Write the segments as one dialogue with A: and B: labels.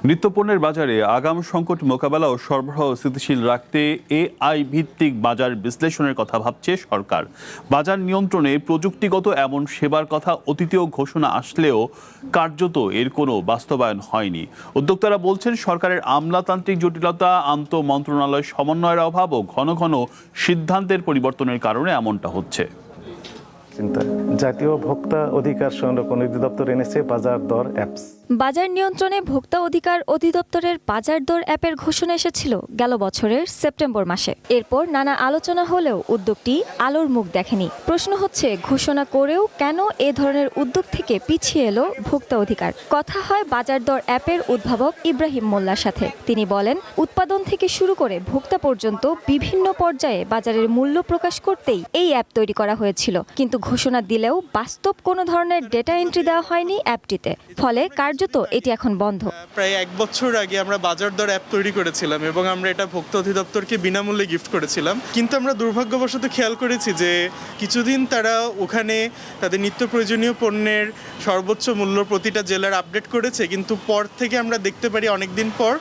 A: নিত্যপণ্যের বাজারে আগাম সংকট মোকাবেলা ও সরবরাহ স্থিতিশীল রাখতে এআই ভিত্তিক বাজার বিশ্লেষণের কথা ভাবছে সরকার। বাজার নিয়ন্ত্রণে প্রযুক্তিগত এমন সেবার কথা অতীতেও ঘোষণা আসলেও কার্যত এর কোনো বাস্তবায়ন হয়নি। উদ্যোক্তারা বলছেন, সরকারের আমলাতান্ত্রিক জটিলতা, আন্তঃ মন্ত্রণালয় সমন্বয়ের অভাব ও ঘন ঘন সিদ্ধান্তের পরিবর্তনের কারণে এমনটা হচ্ছে।
B: জাতীয় ভোক্তা অধিকার সংরক্ষণ অধিদপ্তর এনেছে বাজার দর অ্যাপস।
C: বাজার নিয়ন্ত্রণে ভোক্তা অধিকার অধিদপ্তরের বাজার দর অ্যাপের ঘোষণা এসেছিল গেল বছরের সেপ্টেম্বর মাসে। এরপর নানা আলোচনা হলেও উদ্যোগটি আলোর মুখ দেখেনি। প্রশ্ন হচ্ছে, ঘোষণা করেও কেন এ ধরনের উদ্যোগ থেকে পিছিয়ে এলো ভোক্তা অধিকার? কথা হয় বাজার দর অ্যাপের উদ্ভাবক ইব্রাহিম মোল্লার সাথে। তিনি বলেন, উৎপাদন থেকে শুরু করে ভোক্তা পর্যন্ত বিভিন্ন পর্যায়ে বাজারের মূল্য প্রকাশ করতেই এই অ্যাপ তৈরি করা হয়েছিল। কিন্তু ঘোষণা দিলেও বাস্তব কোনো ধরনের ডেটা এন্ট্রি দেওয়া হয়নি অ্যাপটিতে। ফলে কার্যত এটি এখন বন্ধ।
D: প্রায় 1 বছর আগে আমরা বাজার দর অ্যাপ তৈরি করেছিলাম এবং আমরা এটা ভোক্তা অধিদপ্তরকে বিনামূল্যে গিফট করেছিলাম। কিন্তু আমরা দুর্ভাগ্যবশত খেয়াল করেছি যে কিছুদিন তারা ওখানে তাদের নিত্য প্রয়োজনীয় পণ্যের সর্বোচ্চ মূল্য প্রতিটা জেলার আপডেট করেছে, কিন্তু পর থেকে আমরা দেখতে পারি অনেকদিন পর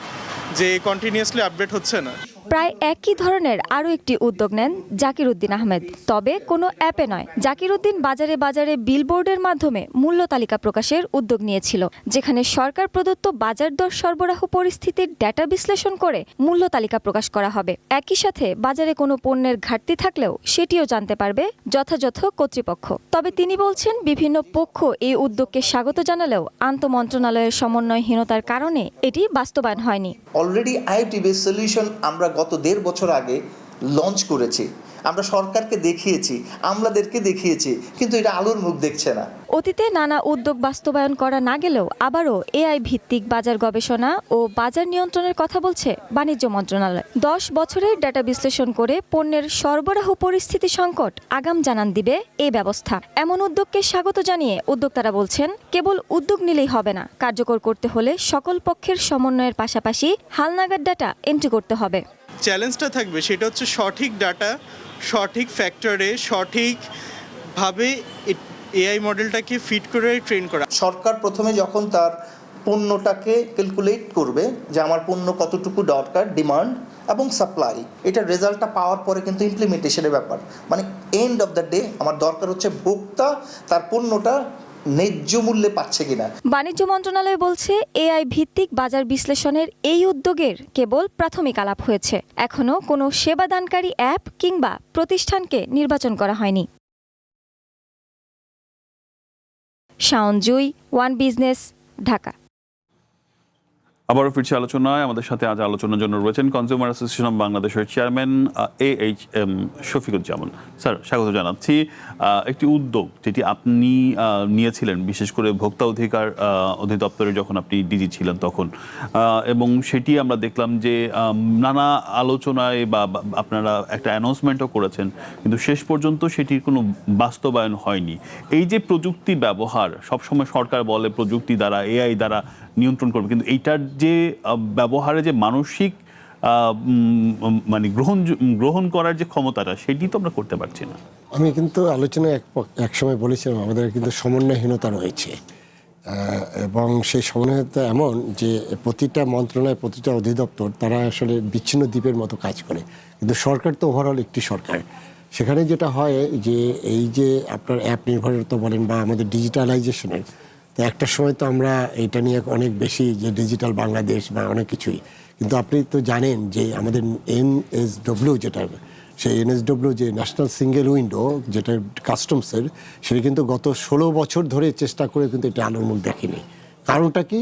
D: যে কন্টিনিউয়াসলি আপডেট হচ্ছে না।
C: প্রায় একই ধরনের আরও একটি উদ্যোগ নেন জাকির উদ্দিন আহমেদ, তবে কোনো অ্যাপে নয়। জাকির উদ্দিন বাজারে বাজারে বিলবোর্ডের মাধ্যমে মূল্য তালিকা প্রকাশের উদ্যোগ নিয়েছিল, যেখানে সরকার প্রদত্ত বাজার দর সরবরাহ পরিস্থিতির ডেটা বিশ্লেষণ করে মূল্য তালিকা প্রকাশ করা হবে। একই সাথে বাজারে কোনো পণ্যের ঘাটতি থাকলেও সেটিও জানতে পারবে যথাযথ কর্তৃপক্ষ। তবে তিনি বলছেন, বিভিন্ন পক্ষ এই উদ্যোগকে স্বাগত জানালেও আন্তঃমন্ত্রণালয়ের সমন্বয়হীনতার কারণে এটি বাস্তবায়ন হয়নি।
E: অলরেডি আইওটি বেস সলিউশন আমরা গত 1.5 বছর আগে লঞ্চ করেছি। আমরা সরকারকে দেখিয়েছি, আমলাদেরকে দেখিয়েছি, কিন্তু এটা আলোর মুখ দেখছে না।
C: অতীতে নানা উদ্যোগ বাস্তবায়ন করা না গেলেও আবারও এআই ভিত্তিক বাজার গবেষণা ও বাজার নিয়ন্ত্রণের কথা বলছে বাণিজ্য মন্ত্রণালয়। 10 বছরের ডেটা বিশ্লেষণ করে পণ্যের সরবরাহ পরিস্থিতি সংকট আগাম জানান দিবে এই ব্যবস্থা। এমন উদ্যোগকে স্বাগত জানিয়ে উদ্যোক্তারা বলছেন, কেবল উদ্যোগ নিলেই হবে না, কার্যকর করতে হলে সকল পক্ষের সমন্বয়ের পাশাপাশি হালনাগাদ ডাটা এন্ট্রি করতে হবে।
D: চ্যালেঞ্জটা থাকবে সেটা হচ্ছে সঠিক ডাটা, সঠিক ফ্যাক্টরে, সঠিকভাবে এআই মডেলটাকে ফিট করে ট্রেন করা।
E: সরকার প্রথমে যখন তার পণ্যটাকে ক্যালকুলেট করবে যে আমার পণ্য কতটুকু দরকার, ডিমান্ড এবং সাপ্লাই, এটার রেজাল্টটা পাওয়ার পরে কিন্তু ইমপ্লিমেন্টেশনের ব্যাপার। মানে এন্ড অফ দ্য ডে আমার দরকার হচ্ছে ভোক্তা তার পণ্যটা ন্যায্য মূল্যে পাচ্ছে কিনা।
C: বাণিজ্য মন্ত্রণালয় বলছে, এআই ভিত্তিক বাজার বিশ্লেষণের এই উদ্যোগের কেবল প্রাথমিক আলাপ হয়েছে। এখনো কোনো সেবাদানকারী অ্যাপ কিংবা প্রতিষ্ঠানকে নির্বাচন করা হয়নি। শাওন জুই, ওয়ান বিজনেস, ঢাকা।
A: আবারও ফিরছি আলোচনায়। আমাদের সাথে আজ আলোচনার জন্য রয়েছেন কনজিউমার অ্যাসোসিয়েশন অব বাংলাদেশের চেয়ারম্যান AHM শফিকুজ্জামান। স্যার, স্বাগত জানাচ্ছি। একটি উদ্যোগ যেটি আপনি নিয়েছিলেন, বিশেষ করে ভোক্তা অধিকার অধিদপ্তরে যখন আপনি ডিজি ছিলেন তখন, এবং সেটি আমরা দেখলাম যে নানা আলোচনায় বা আপনারা একটা অ্যানাউন্সমেন্টও করেছেন, কিন্তু শেষ পর্যন্ত সেটির কোনো বাস্তবায়ন হয়নি। এই যে প্রযুক্তি ব্যবহার, সবসময় সরকার বলে প্রযুক্তি দ্বারা, এআই দ্বারা নিয়ন্ত্রণ করবে, কিন্তু এইটার যে ব্যবহারে যে মানসিক মানে গ্রহণ করার যে ক্ষমতাটা, সেটি তো আমরা করতে পারছি না।
F: আমি কিন্তু আলোচনায় এক সময় বলেছিলাম আমাদের কিন্তু সমন্বয়হীনতা রয়েছে, এবং সেই সমন্বয়হীনতা এমন যে প্রতিটা মন্ত্রণালয়, প্রতিটা অধিদপ্তর তারা আসলে বিচ্ছিন্ন দ্বীপের মতো কাজ করে, কিন্তু সরকার তো ওভারঅল একটি সরকার। সেখানে যেটা হয় যে এই যে আপনার অ্যাপ নির্ভরতা বলেন বা আমাদের ডিজিটালাইজেশনের, তো একটা সময় তো আমরা এটা নিয়ে অনেক বেশি যে ডিজিটাল বাংলাদেশ বা অনেক কিছুই, কিন্তু আপনি তো জানেন যে আমাদের NSW যেটা, সেই NSW যে ন্যাশনাল সিঙ্গেল উইন্ডো যেটা কাস্টমসের, সেটা কিন্তু গত 16 বছর ধরে চেষ্টা করে কিন্তু এটা আলোর মুখ দেখেনি। কারণটা কি?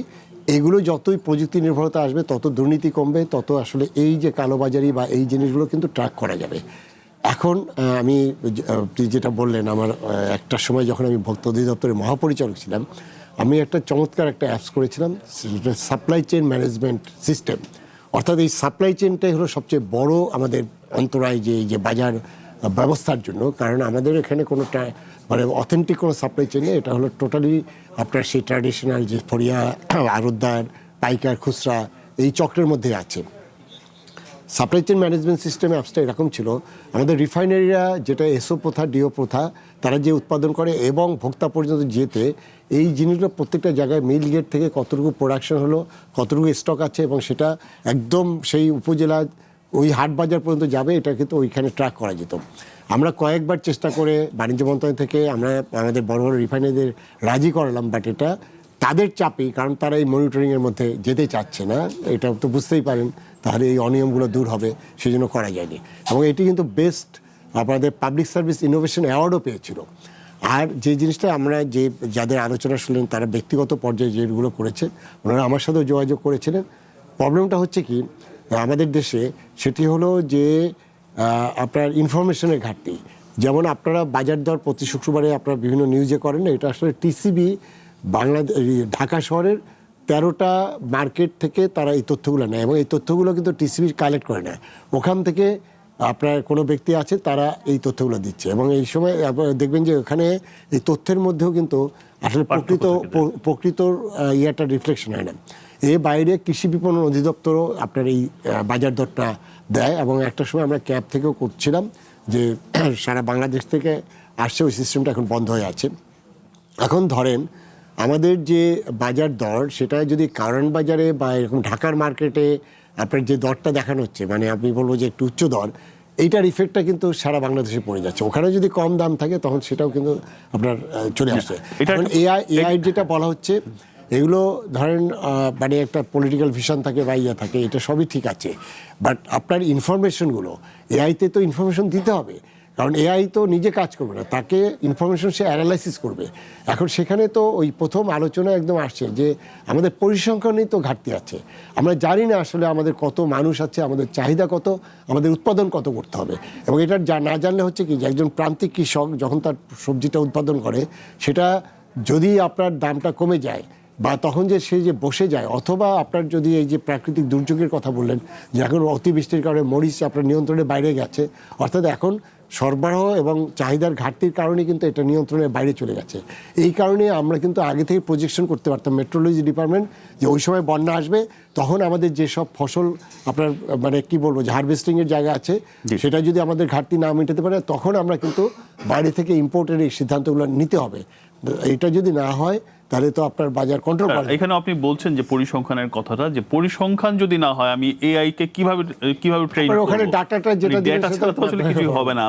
F: এগুলো যতই প্রযুক্তি নির্ভরতা আসবে তত দুর্নীতি কমবে, তত আসলে এই যে কালোবাজারি বা এই জিনিসগুলো কিন্তু ট্র্যাক করা যাবে। এখন আমি যেটা বললেন, আমার একটা সময় যখন আমি ভোক্তা অধিদপ্তরের মহাপরিচালক ছিলাম, আমি একটা চমৎকার একটা অ্যাপস করেছিলাম, সাপ্লাই চেইন ম্যানেজমেন্ট সিস্টেম। অর্থাৎ এই সাপ্লাই চেইনটাই হলো সবচেয়ে বড় আমাদের অন্তরায় যে বাজার ব্যবস্থার জন্য। কারণ আমাদের এখানে কোনো মানে অথেন্টিক কোনো সাপ্লাই চেইন নেই, এটা হলো টোটালি আপনার সেই ট্র্যাডিশনাল যে ফরিয়া, আড়তদার, পাইকার, খুচরা, এই চক্রের মধ্যে আছে। সাপ্লাই চেইন ম্যানেজমেন্ট সিস্টেম অ্যাপসটা এরকম ছিল, আমাদের রিফাইনারিরা যেটা এসও প্রথা ডিও প্রথা তারা যে উৎপাদন করে এবং ভোক্তা পর্যন্ত যেতে এই জিনিসগুলো প্রত্যেকটা জায়গায় মিল গেট থেকে কতটুকু প্রোডাকশন হলো, কতটুকু স্টক আছে এবং সেটা একদম সেই উপজেলা ওই হাট বাজার পর্যন্ত যাবে, এটা কিন্তু ওইখানে ট্র্যাক করা যেত। আমরা কয়েকবার চেষ্টা করে বাণিজ্য মন্ত্রণালয় থেকে আমরা আমাদের বড় বড় রিফাইনারিদের রাজি করালাম, বাট এটা তাদের চাপেই, কারণ তারা এই মনিটরিংয়ের মধ্যে যেতে চাচ্ছে না, এটা তো বুঝতেই পারেন, তাহলে এই অনিয়মগুলো দূর হবে, সেই জন্য করা যায়নি। এবং এটি কিন্তু বেস্ট আপনাদের পাবলিক সার্ভিস ইনোভেশন অ্যাওয়ার্ডও পেয়েছিল। আর যে জিনিসটা আমরা যাদের আলোচনা শুনলেন তারা ব্যক্তিগত পর্যায়ে যেগুলো করেছে ওনারা আমার সাথেও যোগাযোগ করেছিলেন। প্রবলেমটা হচ্ছে কি আমাদের দেশে, সেটি হলো যে আপনার ইনফরমেশনের ঘাটতি। যেমন আপনারা বাজার দর প্রতি শুক্রবারে আপনারা বিভিন্ন নিউজে করেন না, এটা আসলে টিসিবি ঢাকা শহরের 13টা মার্কেট থেকে তারা এই তথ্যগুলো নেয় এবং এই তথ্যগুলো কিন্তু টিসিবি কালেক্ট করে নেয়। ওখান থেকে আপনার কোনো ব্যক্তি আছে তারা এই তথ্যগুলো দিচ্ছে এবং এই সময় দেখবেন যে ওখানে এই তথ্যের মধ্যেও কিন্তু আসলে প্রকৃত ইয়াটা রিফ্লেকশন হয় না। এর বাইরে কৃষি বিপণন অধিদপ্তরও আপনার এই বাজার দরটা দেয় এবং একটা সময় আমরা ক্যাব থেকেও করছিলাম যে সারা বাংলাদেশ থেকে আসছে, ওই সিস্টেমটা এখন বন্ধ হয়ে আছে। এখন ধরেন আমাদের যে বাজার দর সেটা যদি কারণ বাজারে বা এরকম ঢাকার মার্কেটে আপনার যে দরটা দেখানো হচ্ছে, মানে আপনি বলবো যে একটু উচ্চ দর, এইটার ইফেক্টটা কিন্তু সারা বাংলাদেশে পড়ে যাচ্ছে। ওখানে যদি কম দাম থাকে তখন সেটাও কিন্তু আপনার চলে আসছে। এখন এআই যেটা বলা হচ্ছে এগুলো ধরেন মানে একটা পলিটিক্যাল ভিশন থাকে বা ইয়ে থাকে, এটা সবই ঠিক আছে, বাট আপনার ইনফরমেশনগুলো এআইতে তো ইনফরমেশন দিতে হবে, কারণ এআই তো নিজে কাজ করবে না, তাকে ইনফরমেশন সে অ্যানালাইসিস করবে। এখন সেখানে তো ওই প্রথম আলোচনা একদম আসছে যে আমাদের পরিসংখ্যানেই তো ঘাটতি আছে, আমরা জানি না আসলে আমাদের কত মানুষ আছে, আমাদের চাহিদা কত, আমাদের উৎপাদন কত করতে হবে। এবং এটা না জানলে হচ্ছে কি যে একজন প্রান্তিক কৃষক যখন তার সবজিটা উৎপাদন করে সেটা যদি আপনার দামটা কমে যায় বা তখন যে সে যে বসে যায়, অথবা আপনার যদি এই যে প্রাকৃতিক দুর্যোগের কথা বললেন যে এখন অতিবৃষ্টির কারণে মরিচ আপনার নিয়ন্ত্রণের বাইরে গেছে, অর্থাৎ এখন সরবরাহ এবং চাহিদার ঘাটতির কারণে কিন্তু এটা নিয়ন্ত্রণের বাইরে চলে গেছে। এই কারণে আমরা কিন্তু আগে থেকে প্রজেকশন করতে পারতাম মেট্রোলজি ডিপার্টমেন্ট যে ওই সময় বন্যা আসবে, তখন আমাদের যেসব ফসল আপনার মানে কি বলবো যে হারভেস্টিংয়ের জায়গা আছে সেটা যদি আমাদের ঘাটতি না মেটাতে পারে তখন আমরা কিন্তু বাইরে থেকে ইম্পোর্টের এই সিদ্ধান্তগুলো নিতে হবে। এটা যদি না হয় তাহলে তো আপনার বাজার কন্ট্রোল করে।
A: এখানে আপনি বলছেন যে পরিসংখ্যানের কথাটা, যে পরিসংখ্যান যদি না হয় আমি এআই কে কিভাবে ট্রেন করব,
F: ওখানে ডাটাটা যেটা
A: ডেটা ছাড়া তো আসলে কিছু হবে না।